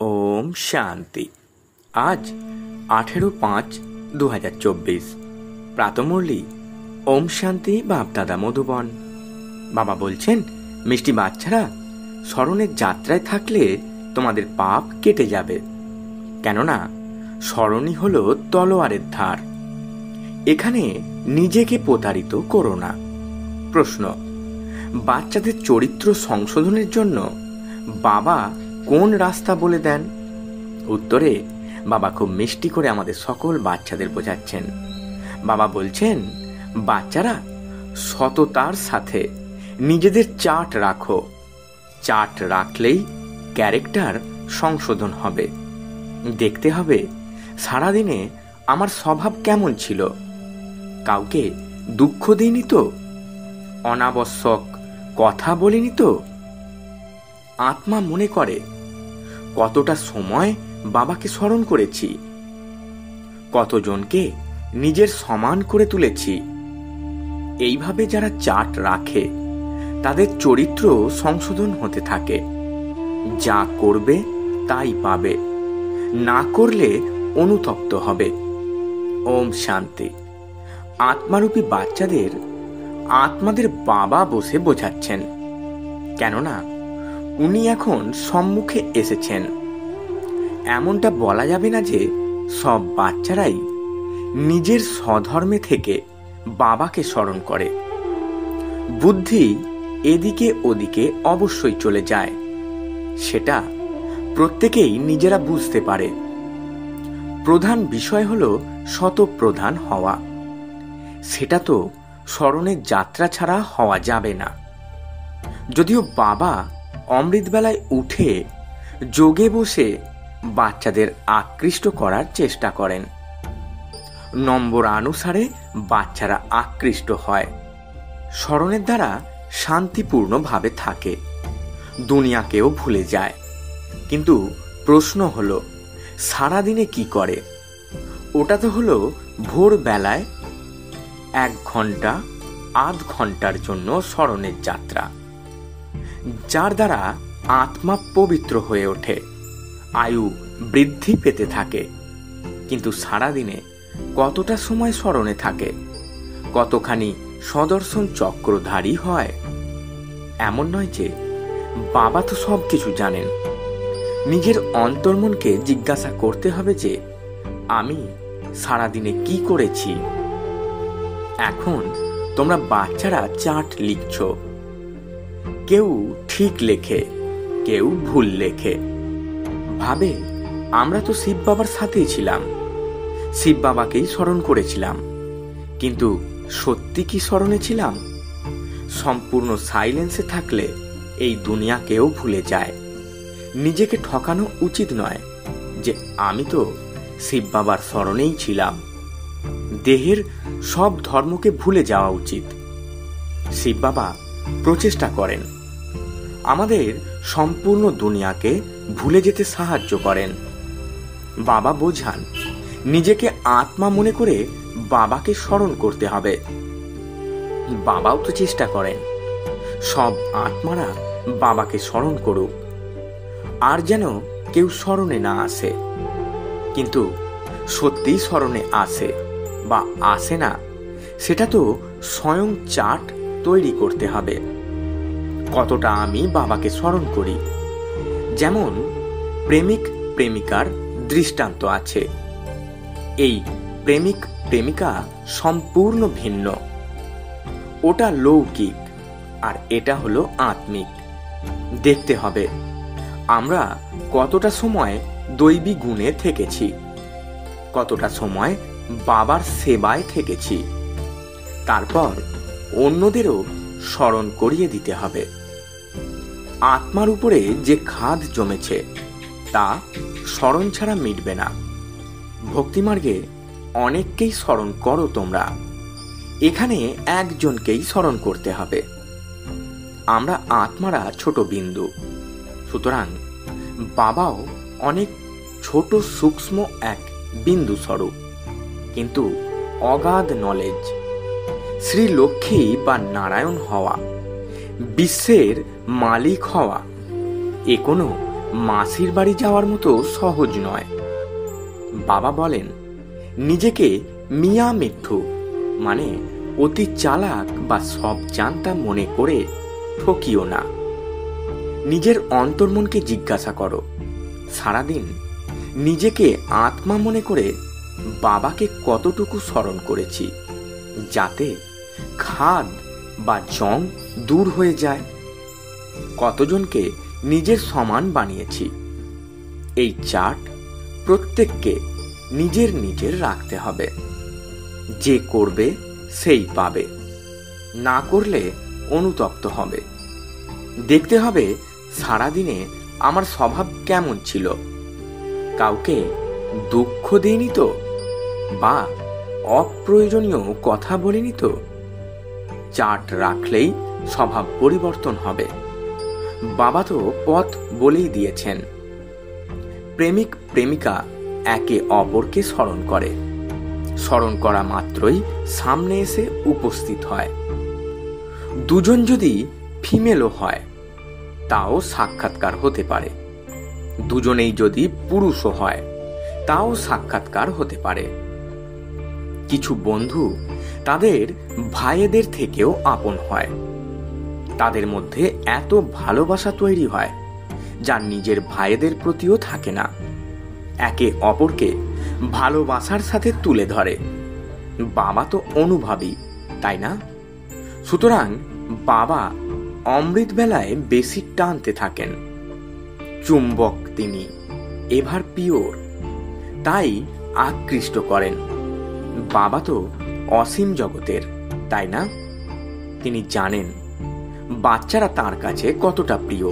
ओम शांति। आज 18/5/2024 প্রাতঃমুরলি ওম শান্তি বাপদাদা মধুবন। বাবা বলছেন, মিষ্টি বাচ্চারা, স্মরণের যাত্রায় থাকলে তোমাদের পাপ কেটে যাবে, কেননা স্মরণই হলো তলোয়ারের ধার। এখানে নিজেকে প্রতারিত করো না। প্রশ্ন: বাচ্চাদের চরিত্র সংশোধনের জন্য বাবা কোন রাস্তা বলে দেন? উত্তরে বাবা খুব মিষ্টি করে আমাদের সকল বাচ্চাদের বোঝাচ্ছেন। বাবা বলছেন, বাচ্চারা, সততার সাথে নিজেদের চার্ট রাখো। চার্ট রাখলেই ক্যারেক্টার সংশোধন হবে। দেখতে হবে সারাদিনে আমার স্বভাব কেমন ছিল। কাউকে দুঃখ দিইনি তো? অনাবশ্যক কথা বলিনি তো? আত্মা মনে করে কতটা সময় বাবাকে স্মরণ করেছি, কতজনকে নিজের সমান করে তুলেছি। এইভাবে যারা চার্ট রাখে তাদের চরিত্র সংশোধন হতে থাকে। যা করবে তাই পাবে, না করলে অনুতপ্ত হবে। ওম শান্তি। আত্মারূপী বাচ্চাদের আত্মাদের বাবা বসে বোঝাচ্ছেন, কেননা উনি এখন সম্মুখে এসেছেন। এমনটা বলা যাবে না যে সব বাচ্চারাই নিজের স্বধর্মে থেকে বাবাকে স্মরণ করে। বুদ্ধি এদিকে ওদিকে অবশ্যই চলে যায়, সেটা প্রত্যেকেই নিজেরা বুঝতে পারে। প্রধান বিষয় হলো শতপ্রধান হওয়া। সেটা তো স্মরণের যাত্রা ছাড়া হওয়া যাবে না। যদিও বাবা অমৃতবেলায় উঠে যোগে বসে বাচ্চাদের আকৃষ্ট করার চেষ্টা করেন। নম্বরানুসারে বাচ্চারা আকৃষ্ট হয়, স্মরণের দ্বারা শান্তিপূর্ণভাবে থাকে, দুনিয়াকেও ভুলে যায়। কিন্তু প্রশ্ন হলো, সারাদিনে কি করে? ওটা তো হলো ভোরবেলায় 1 ঘন্টা আধ ঘন্টার জন্য স্মরণের যাত্রা, যার দ্বারা আত্মা পবিত্র হয়ে ওঠে, আয়ু বৃদ্ধি পেতে থাকে। কিন্তু সারাদিনে কতটা সময় স্মরণে থাকে? কতখানি সদর্শন চক্রধারী হয়? এমন নয় যে বাবা তো সব কিছু জানেন। নিজের অন্তর্মনকে জিজ্ঞাসা করতে হবে যে আমি সারাদিনে কি করেছি। এখন তোমরা বাচ্চারা চার্ট লিখছ। কেউ ঠিক লেখে, কেউ ভুল লেখে। ভাবে আমরা তো শিব বাবার সাথেই ছিলাম, শিব বাবাকেই স্মরণ করেছিলাম। কিন্তু সত্যি কি স্মরণে ছিলাম? সম্পূর্ণ সাইলেন্সে থাকলে এই দুনিয়াকেও ভুলে যায়। নিজেকে ঠকানো উচিত নয় যে আমি তো শিব বাবার স্মরণেই ছিলাম। দেহের সব ধর্মকে ভুলে যাওয়া উচিত। শিব বাবা প্রচেষ্টা করেন আমাদের সম্পূর্ণ দুনিয়াকে ভুলে যেতে সাহায্য করেন। বাবা বোঝান নিজেকে আত্মা মনে করে বাবাকে স্মরণ করতে হবে। বাবাও তো চেষ্টা করেন সব আত্মারা বাবাকে স্মরণ করুক, আর যেন কেউ স্মরণে না আসে। কিন্তু সত্যিই স্মরণে আসে বা আসে না, সেটা তো স্বয়ং চার্ট তৈরি করতে হবে। কতটা আমি বাবাকে স্মরণ করি। যেমন প্রেমিক প্রেমিকার দৃষ্টান্ত আছে। এই প্রেমিক প্রেমিকা সম্পূর্ণ ভিন্ন। ওটা লৌকিক আর এটা হলো আত্মিক। দেখতে হবে আমরা কতটা সময় দৈবী গুণে থেকেছি, কতটা সময় বাবার সেবায় থেকেছি। তারপর অন্যদেরও স্মরণ করিয়ে দিতে হবে। আত্মার উপরে যে খাদ জমেছে তা স্মরণ ছাড়া মিটবে না। ভক্তিমার্গে অনেককেই স্মরণ করো তোমরা, এখানে একজনকেই স্মরণ করতে হবে। আমরা আত্মারা ছোট বিন্দু, সুতরাং বাবাও অনেক ছোট সূক্ষ্ম এক বিন্দু স্বরূপ, কিন্তু অগাধ নলেজ। শ্রী লক্ষ্মী বা নারায়ণ হওয়া, বিশ্বের মালিক হওয়া, এ কোনো মাসির বাড়ি যাওয়ার মতো সহজ নয়। বাবা বলেন, নিজেকে মিয়া মিঠু মানে অতি চালাক বা সব জানতা মনে করে ঠকিও না। নিজের অন্তর্মনকে জিজ্ঞাসা করো, সারাদিন নিজেকে আত্মা মনে করে বাবাকে কতটুকু স্মরণ করেছি, যাতে খাদ বা জং দূর হয়ে যায়। কতজনকে নিজের সমান বানিয়েছি। এই চার্ট প্রত্যেককে নিজের নিজের রাখতে হবে। যে করবে সেই পাবে, না করলে অনুতপ্ত হবে। দেখতে হবে সারাদিনে আমার স্বভাব কেমন ছিল, কাউকে দুঃখ দিইনি তো, বা অপ্রয়োজনীয় কথা বলিনি তো। চার্ট রাখলেই স্বভাব পরিবর্তন হবে। বাবা তো পথ বলেই দিয়েছেন। প্রেমিক প্রেমিকা একে অপরকে স্মরণ করে, স্মরণ করা মাত্রই সামনে এসে উপস্থিত হয়। দুজন যদি ফিমেলও হয় তাও সাক্ষাৎকার হতে পারে। দুজনেই যদি পুরুষও হয় তাও সাক্ষাৎকার হতে পারে। কিছু বন্ধু তাদের ভাইদের থেকেও আপন হয়। তাদের মধ্যে এত ভালোবাসা তৈরি হয় যা নিজের ভাইদের প্রতিও থাকে না। একে অপরকে ভালোবাসার সাথে তুলে ধরে। বাবা তো অনুভবী, তাই না? সুতরাং বাবা অমৃত বেলায় বেশি টানতে থাকেন। চুম্বক তিনি, এভার পিওর, তাই আকৃষ্ট করেন। বাবা তো অসীম জগতের, তাই না? তিনি জানেন বাচ্চারা তার কাছে কতটা প্রিয়।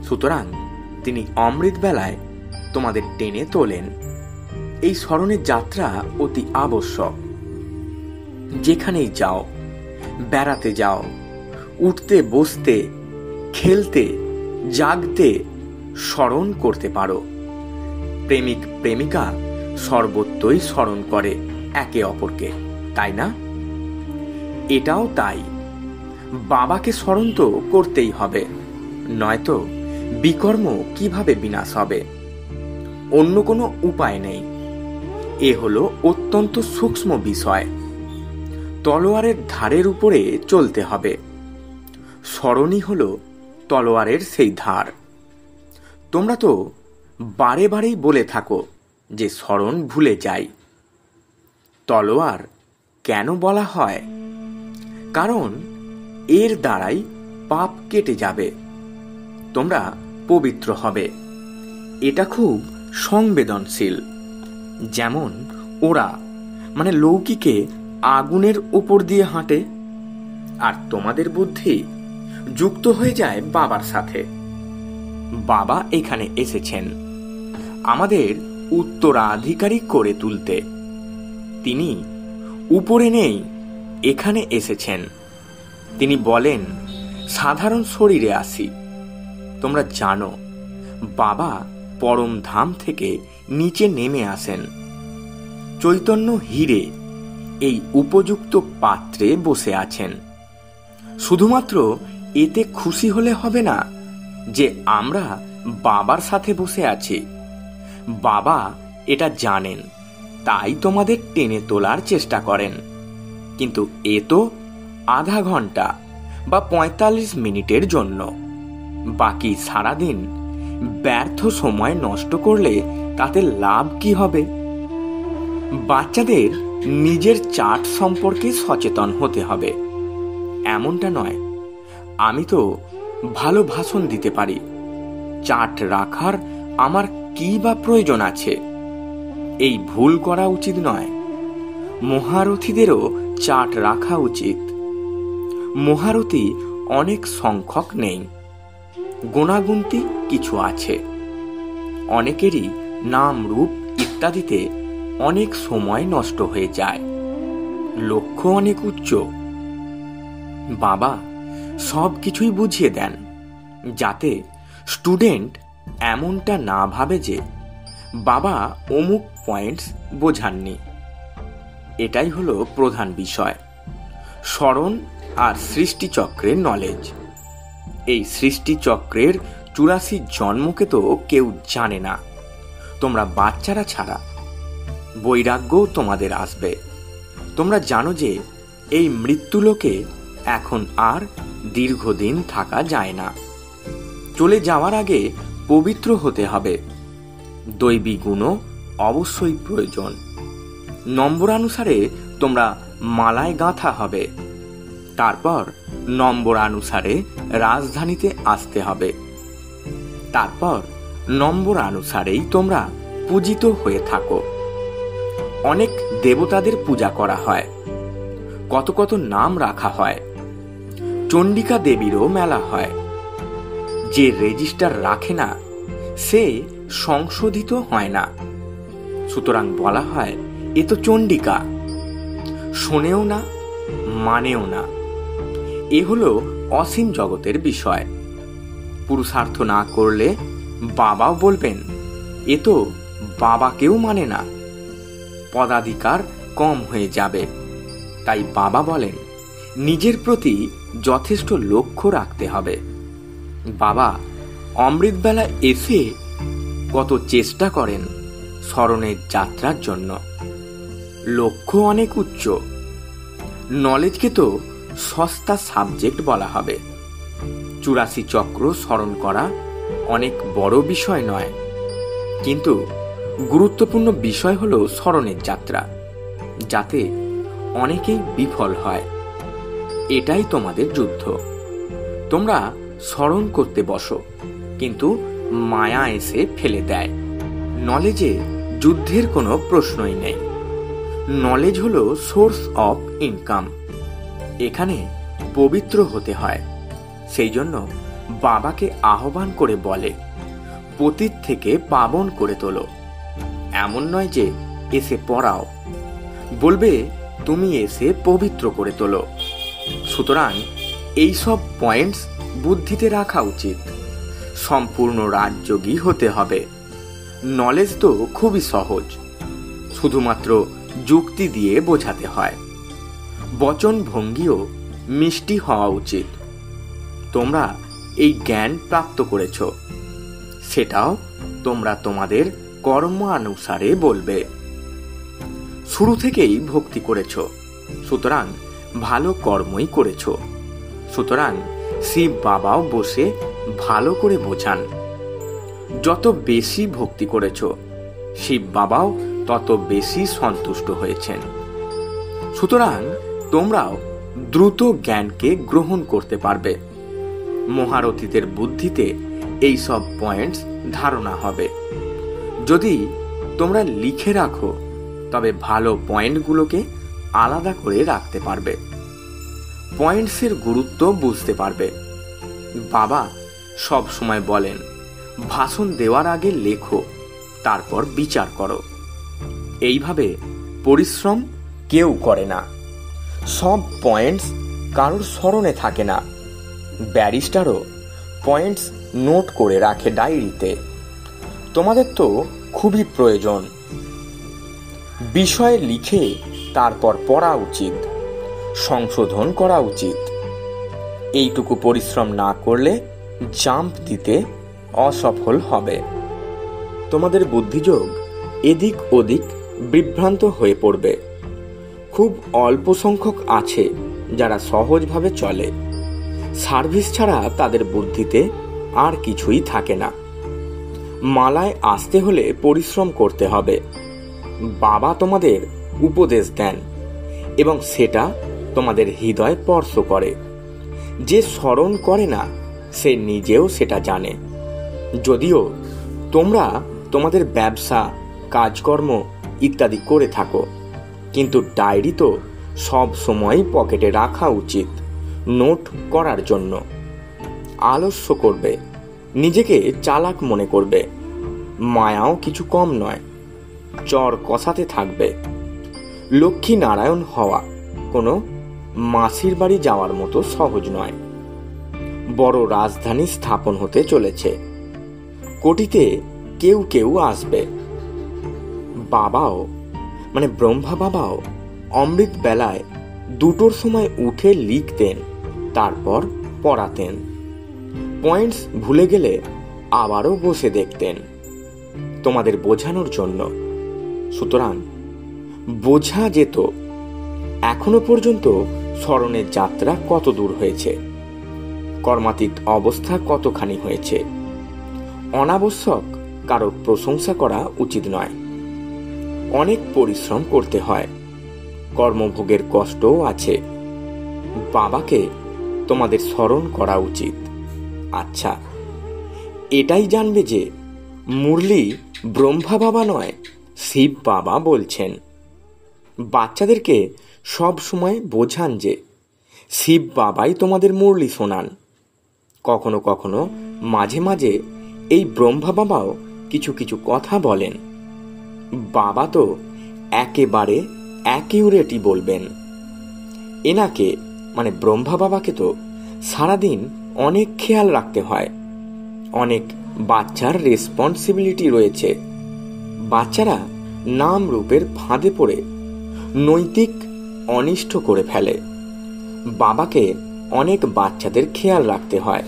সুতরাং তিনি অমৃত বেলায় তোমাদের টেনে তোলেন। এই স্মরণের যাত্রা অতি আবশ্যক। যেখানেই যাও, বেড়াতে যাও, উঠতে বসতে, খেলতে জাগতে স্মরণ করতে পারো। প্রেমিক প্রেমিকা সর্বত্রই স্মরণ করে একে অপরকে, তাই না? এটাও তাই। বাবাকে স্মরণ তো করতেই হবে, নয়তো বিকর্ম কিভাবে বিনাশ হবে? অন্য কোনো উপায় নেই। এ হলো অত্যন্ত সূক্ষ্ম বিষয়। তলোয়ারের ধারের উপরে চলতে হবে। স্মরণই হলো তলোয়ারের সেই ধার। তোমরা তো বারে বারেই বলে থাকো যে স্মরণ ভুলে যাই। তলোয়ার কেন বলা হয়? কারণ এর দ্বারাই পাপ কেটে যাবে, তোমরা পবিত্র হবে। এটা খুব সংবেদনশীল। যেমন ওরা মানে লৌকিকে আগুনের উপর দিয়ে হাঁটে, আর তোমাদের বুদ্ধি যুক্ত হয়ে যায় বাবার সাথে। বাবা এখানে এসেছেন আমাদের উত্তরাধিকারী করে তুলতে। তিনি উপরে নেই, এখানে এসেছেন। তিনি বলেন, সাধারণ শরীরে আসি। তোমরা জানো বাবা পরম ধাম থেকে নিচে নেমে আসেন। চৈতন্য হীরে এই উপযুক্ত পাত্রে বসে আছেন। শুধুমাত্র এতে খুশি হলে হবে না যে আমরা বাবার সাথে বসে আছি। বাবা এটা জানেন, তাই তোমাদের টেনে তোলার চেষ্টা করেন। কিন্তু এ তো আধা ঘন্টা বা 45 মিনিটের জন্য। বাকি সারাদিন ব্যর্থ সময় নষ্ট করলে তাতে লাভ কি হবে? বাচ্চাদের নিজের চার্ট সম্পর্কে সচেতন হতে হবে। এমনটা নয় আমি তো ভালো ভাষণ দিতে পারি, চার্ট রাখার আমার কি বা প্রয়োজন আছে? এই ভুল করা উচিত নয়। মহারথীদেরও চার্ট রাখা উচিত। মহারথী অনেক সংখ্যক নেই, গুণাগুন্তি কিছু আছে। অনেকেরই নাম রূপ ইত্যাদিতে অনেক সময় নষ্ট হয়ে যায়। লক্ষ্য অনেক উচ্চ। বাবা সব কিছুই বুঝিয়ে দেন, যাতে স্টুডেন্ট এমনটা না ভাবে যে বাবা অমুক পয়েন্টস বোঝাননি। এটাই হলো প্রধান বিষয়, স্মরণ আর সৃষ্টিচক্রের নলেজ। এই সৃষ্টিচক্রের 84 জন্মকে তো কেউ জানে না, তোমরা বাচ্চারা ছাড়া। বৈরাগ্য তোমাদের আসবে। তোমরা জানো যে এই মৃত্যুলোকে এখন আর দীর্ঘদিন থাকা যায় না। চলে যাওয়ার আগে পবিত্র হতে হবে। দৈবী গুণও অবশ্যই প্রয়োজন। নম্বরানুসারে তোমরা মালায় গাঁথা হবে। তারপর নম্বরানুসারে রাজধানীতে আসতে হবে। তারপর নম্বরানুসারেই তোমরা পূজিত হয়ে থাকো। অনেক দেবতাদের পূজা করা হয়, কত কত নাম রাখা হয়। চণ্ডিকা দেবীরও মেলা হয়। যে রেজিস্টার রাখে না সে সংশোধিত হয় না। সুতরাং বলা হয় এ তো চণ্ডিকা। শোনেও না, মানেও না। এ হলো অসীম জগতের বিষয়। পুরুষার্থ না করলে বাবাও বলবেন এ তো বাবাকেও মানে না, পদাধিকার কম হয়ে যাবে। তাই বাবা বলেন নিজের প্রতি যথেষ্ট লক্ষ্য রাখতে হবে। বাবা অমৃতবেলা এসে কত চেষ্টা করেন স্মরণের যাত্রার জন্য। লক্ষ্য অনেক উচ্চ। নলেজকে তো সস্তা সাবজেক্ট বলা হবে। 84 চক্র স্মরণ করা অনেক বড় বিষয় নয়, কিন্তু গুরুত্বপূর্ণ বিষয় হলো স্মরণের যাত্রা, যাতে অনেকেই বিফল হয়। এটাই তোমাদের যুদ্ধ। তোমরা স্মরণ করতে বসো, কিন্তু মায়া এসে ফেলে দেয়। নলেজে যুদ্ধের কোনো প্রশ্নই নেই। নলেজ হলো সোর্স অফ ইনকাম। এখানে পবিত্র হতে হয়। সেই জন্য বাবাকে আহ্বান করে বলে পতিত থেকে পাবন করে তোলো। এমন নয় যে এসে পড়াও, বলবে তুমি এসে পবিত্র করে তোলো। সুতরাং এই সব পয়েন্টস বুদ্ধিতে রাখা উচিত। সম্পূর্ণ রাজযোগী হতে হবে। নলেজ তো খুবই সহজ, শুধুমাত্র যুক্তি দিয়ে বোঝাতে হয়। বচন ভঙ্গিও মিষ্টি হওয়া উচিত। তোমরা এই জ্ঞান প্রাপ্ত করেছ, সেটাও তোমরা তোমাদের কর্মানুসারে বলবে। শুরু থেকেই ভক্তি করেছ, সুতরাং ভালো কর্মই করেছ। সুতরাং শিব বাবাও বসে ভালো করে বোঝান। যত বেশি ভক্তি করেছ শিব বাবাও তত বেশি সন্তুষ্ট হয়েছেন। সুতরাং তোমরাও দ্রুত জ্ঞানকে গ্রহণ করতে পারবে। মহারথীদের বুদ্ধিতে এই সব পয়েন্টস ধারণা হবে। যদি তোমরা লিখে রাখো তবে ভালো পয়েন্টগুলোকে আলাদা করে রাখতে পারবে। পয়েন্টসের গুরুত্ব বুঝতে পারবে। বাবা সব সময় বলেন ভাষণ দেওয়ার আগে লেখো, তারপর বিচার করো। এইভাবে পরিশ্রম কেউ করে না। সব পয়েন্টস কারোর স্মরণে থাকে না। ব্যারিস্টারও পয়েন্টস নোট করে রাখে ডায়েরিতে। তোমাদের তো খুবই প্রয়োজন। বিষয় লিখে তারপর পড়া উচিত, সংশোধন করা উচিত। এইটুকু পরিশ্রম না করলে জাম্প দিতে অসফল হবে। তোমাদের বুদ্ধিযোগ এদিক ওদিক বিভ্রান্ত হয়ে পড়বে। খুব অল্প সংখ্যক আছে যারা সহজভাবে চলে। সার্ভিস ছাড়া তাদের বুদ্ধিতে আর কিছুই থাকে না। মালায় আসতে হলে পরিশ্রম করতে হবে। বাবা তোমাদের উপদেশ দেন এবং সেটা তোমাদের হৃদয় স্পর্শ করে। যে স্মরণ করে না সে নিজেও সেটা জানে। যদিও তোমরা তোমাদের ব্যবসা, কাজকর্ম ইত্যাদি করে থাকো, কিন্তু ডায়েরি তো সব সময় পকেটে রাখা উচিত, নোট করার জন্য। আলস্য করবে, নিজেকে চালাক মনে করবে। মায়াও কিছু কম নয়, চর কষাতে থাকবে। লক্ষ্মী নারায়ণ হওয়া কোনো মাসির বাড়ি যাওয়ার মতো সহজ নয়। বড় রাজধানী স্থাপন হতে চলেছে। কোটিতে কেউ কেউ আসবে। বাবাও মানে ব্রহ্মা বাবাও অমৃত বেলায় 2টোর সময় উঠে লিখতেন, তারপর পড়াতেন। পয়েন্টস ভুলে গেলে আবারও বসে দেখতেন তোমাদের বোঝানোর জন্য। সুতরাং বোঝা যেত এখনো পর্যন্ত স্মরণের যাত্রা কত দূর হয়েছে, কর্মাতীত অবস্থা কতখানি হয়েছে। অনাবশ্যক কারো প্রশংসা করা উচিত নয়। অনেক পরিশ্রম করতে হয়, কর্মভোগের কষ্টও আছে। বাবাকে তোমাদের স্মরণ করা উচিত। আচ্ছা, এটাই জানবে যে মুরলি ব্রহ্মা বাবা নয়, শিব বাবা বলছেন। বাচ্চাদেরকে সব সময় বোঝান যে শিব বাবাই তোমাদের মুরলি শোনান। কখনো কখনো মাঝে মাঝে এই ব্রহ্মা বাবাও কিছু কিছু কথা বলেন। বাবা তো একেবারে অ্যাকিউরেটই বলবেন। এনাকে মানে ব্রহ্মা বাবাকে তো সারাদিন অনেক খেয়াল রাখতে হয়। অনেক বাচ্চার রেসপন্সিবিলিটি রয়েছে। বাচ্চারা নাম রূপের ফাঁদে পড়ে নৈতিক অনিষ্ট করে ফেলে। বাবাকে অনেক বাচ্চাদের খেয়াল রাখতে হয়।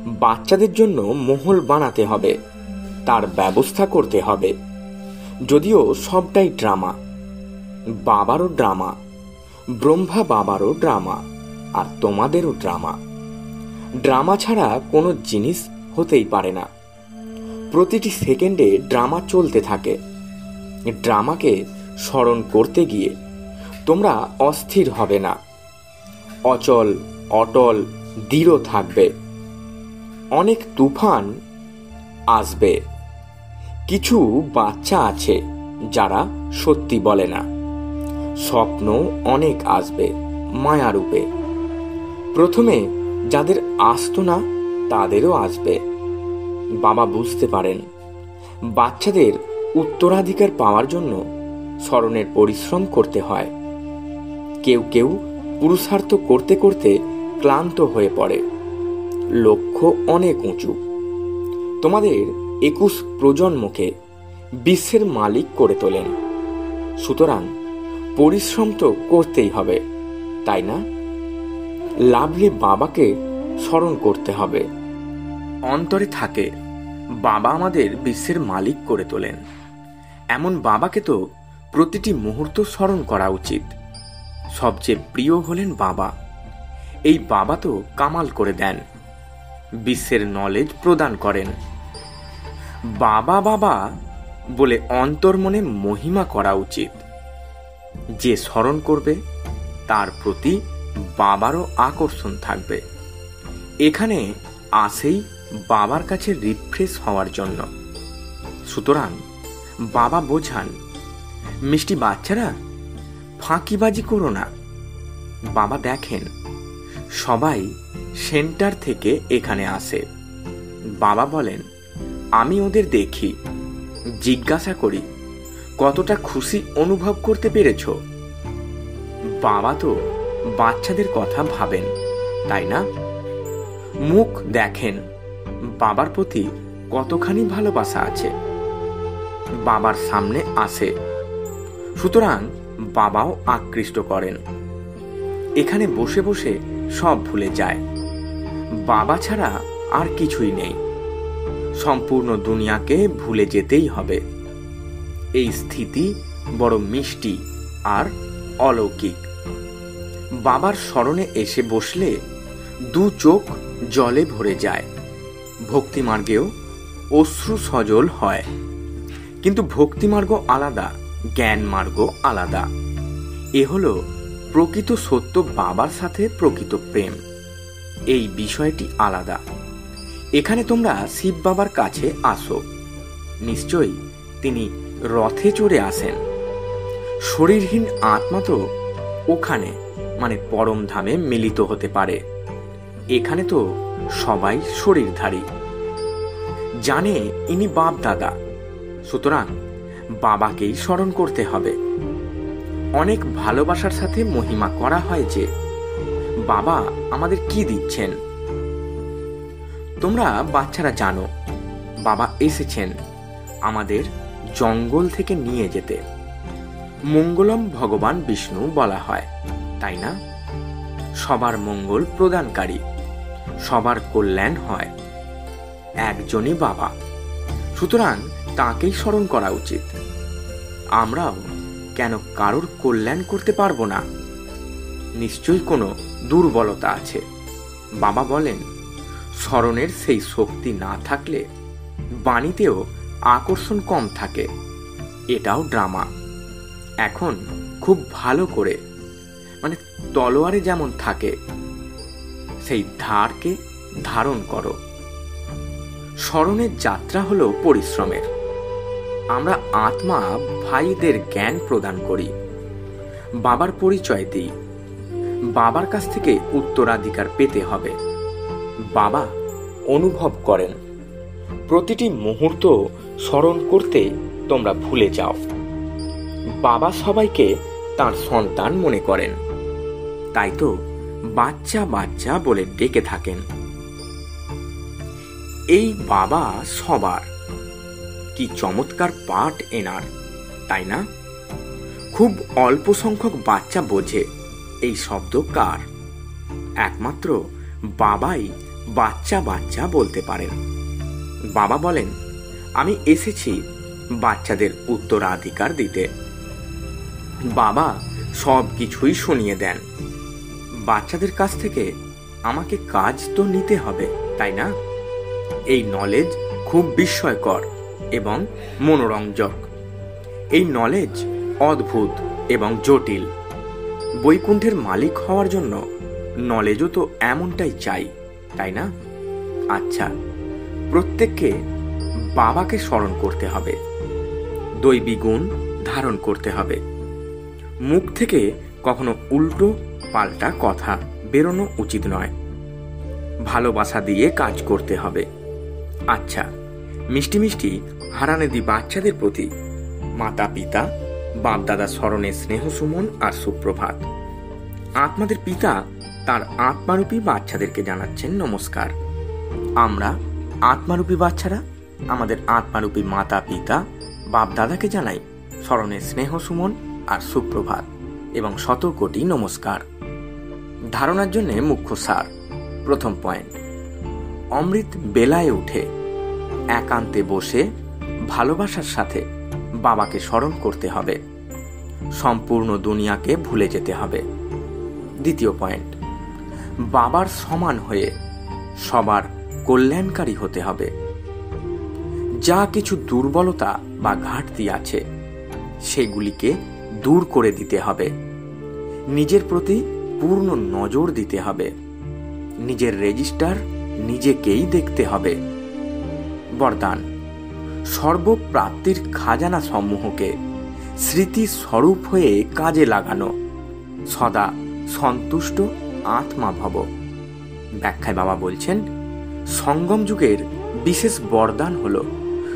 বাচ্চাদের জন্য মহল বানাতে হবে, তার ব্যবস্থা করতে হবে। যদিও সবটাই ড্রামা, বাবারও ড্রামা, ব্রহ্মা বাবারও ড্রামা, আর তোমাদেরও ড্রামা। ড্রামা ছাড়া কোনো জিনিস হতেই পারে না। প্রতিটি সেকেন্ডে ড্রামা চলতে থাকে। ড্রামাকে স্মরণ করতে গিয়ে তোমরা অস্থির হবে না, অচল অটল দৃঢ় থাকবে। অনেক তুফান আসবে। কিছু বাচ্চা আছে যারা সত্যি বলে না। স্বপ্ন অনেক আসবে মায়ারূপে। প্রথমে যাদের আসতো না তাদেরও আসবে। বাবা বুঝতে পারেন বাচ্চাদের উত্তরাধিকার পাওয়ার জন্য স্মরণের পরিশ্রম করতে হয়। কেউ কেউ পুরুষার্থ করতে করতে ক্লান্ত হয়ে পড়ে। লক্ষ্য অনেক উঁচু। তোমাদের 21 প্রজন্মকে বিশ্বের মালিক করে তোলেন। সুতরাং পরিশ্রম তো করতেই হবে, তাই না? লাভলি বাবাকে স্মরণ করতে হবে। অন্তরে থাকে বাবা আমাদের বিশ্বের মালিক করে তোলেন। এমন বাবাকে তো প্রতিটি মুহূর্ত স্মরণ করা উচিত। সবচেয়ে প্রিয় হলেন বাবা। এই বাবা তো কামাল করে দেন, বিশ্বের নলেজ প্রদান করেন। বাবা বাবা বলে অন্তর্মনে মহিমা করা উচিত। যে স্মরণ করবে তার প্রতি বাবারও আকর্ষণ থাকবে। এখানে আসেই বাবার কাছে রিফ্রেশ হওয়ার জন্য। সুতরাং বাবা বোঝান, মিষ্টি বাচ্চারা ফাঁকিবাজি করো না। বাবা দেখেন সবাই সেন্টার থেকে এখানে আসে। বাবা বলেন, আমি ওদের দেখি, জিজ্ঞাসা করি কতটা খুশি অনুভব করতে পেরেছ। বাবা তো বাচ্চাদের কথা ভাবেন, তাই না? মুখ দেখেন বাবার প্রতি কতখানি ভালোবাসা আছে। বাবার সামনে আসে, সুতরাং বাবাও আকৃষ্ট করেন। এখানে বসে বসে সব ভুলে যায়। বাবা ছাড়া আর কিছুই নেই। সম্পূর্ণ দুনিয়াকে ভুলে যেতেই হবে। এই স্থিতি বড় মিষ্টি আর অলৌকিক। বাবার স্মরণে এসে বসলে দু চোখ জলে ভরে যায়। ভক্তিমার্গেও অশ্রু সজল হয়। কিন্তু ভক্তিমার্গ আলাদা, জ্ঞান মার্গ আলাদা। এ হলো প্রকৃত সত্য বাবার সাথে প্রকৃত প্রেম। এই বিষয়টি আলাদা। এখানে তোমরা শিব বাবার কাছে আসো, নিশ্চয়ই তিনি রথে চড়ে আসেন। শরীরহীন আত্মা তো ওখানে মানে পরম ধামে মিলিত হতে পারে। এখানে তো সবাই শরীরধারী। জানে ইনি বাপ দাদা, সুতরাং বাবাকেই স্মরণ করতে হবে। অনেক ভালোবাসার সাথে মহিমা করা হয় যে বাবা আমাদের কি দিচ্ছেন। তোমরা বাচ্চারা জানো বাবা এসেছেন আমাদের জঙ্গল থেকে নিয়ে যেতে। মঙ্গলম ভগবান বিষ্ণু বলা হয়, তাই না? সবার মঙ্গল প্রদানকারী, সবার কল্যাণ হয়। একজনই বাবা, সুতরাং তাকেই স্মরণ করা উচিত। আমরাও কেন কারোর কল্যাণ করতে পারবো না? নিশ্চয়ই কোনো দুর্বলতা আছে। বাবা বলেন, স্মরণের সেই শক্তি না থাকলে বাণীতেও আকর্ষণ কম থাকে। এটাও ড্রামা। এখন খুব ভালো করে, মানে তলোয়ারে যেমন থাকে, সেই ধারকে ধারণ করো। স্মরণের যাত্রা হলো পরিশ্রমের। আমরা আত্মা ভাইদের জ্ঞান প্রদান করি, বাবার পরিচয় দিই, বাবার কাছ থেকে উত্তরাধিকার পেতে হবে। বাবা অনুভব করেন, প্রতিটি মুহূর্ত স্মরণ করতে তোমরা ভুলে যাও। বাবা সবাইকে তার সন্তান মনে করেন, তাই তো বাচ্চা বাচ্চা বলে ডেকে থাকেন। এই বাবা সবার। কি চমৎকার পাঠ এনার, তাই না? খুব অল্প সংখ্যক বাচ্চা বোঝে এই শব্দ কার। একমাত্র বাবাই বাচ্চা বাচ্চা বলতে পারেন। বাবা বলেন, আমি এসেছি বাচ্চাদের উত্তরাধিকার দিতে। বাবা সব কিছুই শুনিয়ে দেন। বাচ্চাদের কাছ থেকে আমাকে কাজ তো নিতে হবে, তাই না? এই নলেজ খুব বিস্ময়কর এবং মনোরঞ্জক। এই নলেজ অদ্ভুত এবং জটিল। বৈকুণ্ঠের মালিক হওয়ার জন্য নলেজও তো এমনটাই চাই, তাই না? আচ্ছা, প্রত্যেককে বাবাকে স্মরণ করতে হবে, দৈবী গুণ ধারণ করতে হবে। মুখ থেকে কখনো উল্টো পাল্টা কথা বেরোনো উচিত নয়। ভালোবাসা দিয়ে কাজ করতে হবে। আচ্ছা, মিষ্টি মিষ্টি হারানেদি বাচ্চাদের প্রতি মাতা পিতা বাপদাদা স্মরণে স্নেহ সুমন আর সুপ্রভাত। আত্মাদের পিতা তার আত্মারূপী বাচ্চাদেরকে জানাচ্ছেন নমস্কার। আমরা আত্মারূপী বাচ্চারা আমাদের আত্মারূপী মাতা পিতা বাপদাদাকে জানাই স্মরণে স্নেহ সুমন আর সুপ্রভাত এবং শত কোটি নমস্কার। ধারণার জন্য মুখ্য সার। প্রথম পয়েন্ট, অমৃত বেলায় উঠে একান্তে বসে ভালোবাসার সাথে বাবাকে স্মরণ করতে হবে। সম্পূর্ণ দুনিয়াকে ভুলে যেতে হবে। দ্বিতীয় পয়েন্ট, বাবার সমান হয়ে সবার কল্যাণকারী হতে হবে। যা কিছু দুর্বলতা বা ঘাটতি আছে সেগুলিকে দূর করে দিতে হবে। নিজের প্রতি পূর্ণ নজর দিতে হবে। নিজের রেজিস্টার নিজেকেই দেখতে হবে। বরদান, সর্বপ্রাপ্তির খাজানা সমূহকে স্মৃতি স্বরূপ হয়ে কাজে লাগানো। সদা সন্তুষ্ট আত্মা ভব। ব্যাখ্যায় বাবা বলছেন, সঙ্গম যুগের বিশেষ বরদান হল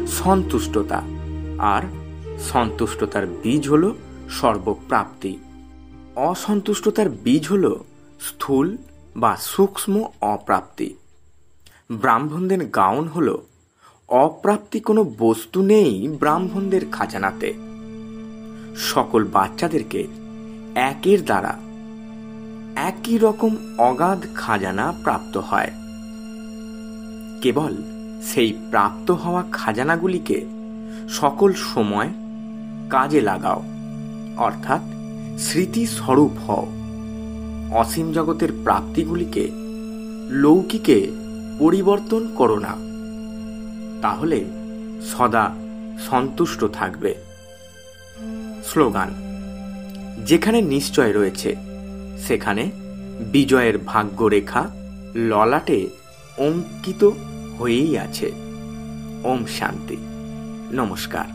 সন্তুষ্টতা, আর সন্তুষ্টতার বীজ হল সর্বপ্রাপ্তি। অসন্তুষ্টতার বীজ হল স্থূল বা সূক্ষ্ম অপ্রাপ্তি। ব্রাহ্মণদের গাউন হল অপ্রাপ্তি কোনো বস্তু নেই ব্রাহ্মণদের খাজানাতে। সকল বাচ্চাদেরকে একের দ্বারা একই রকম অগাধ খাজানা প্রাপ্ত হয়। কেবল সেই প্রাপ্ত হওয়া খাজানাগুলিকে সকল সময় কাজে লাগাও, অর্থাৎ স্মৃতি স্বরূপ হও। অসীম জগতের প্রাপ্তিগুলিকে লৌকিকে পরিবর্তন করো না, তাহলে সদা সন্তুষ্ট থাকবে। স্লোগান, যেখানে নিশ্চয় রয়েছে সেখানে বিজয়ের ভাগ্যরেখা ললাটে অঙ্কিত হয়েই আছে। ওম শান্তি। নমস্কার।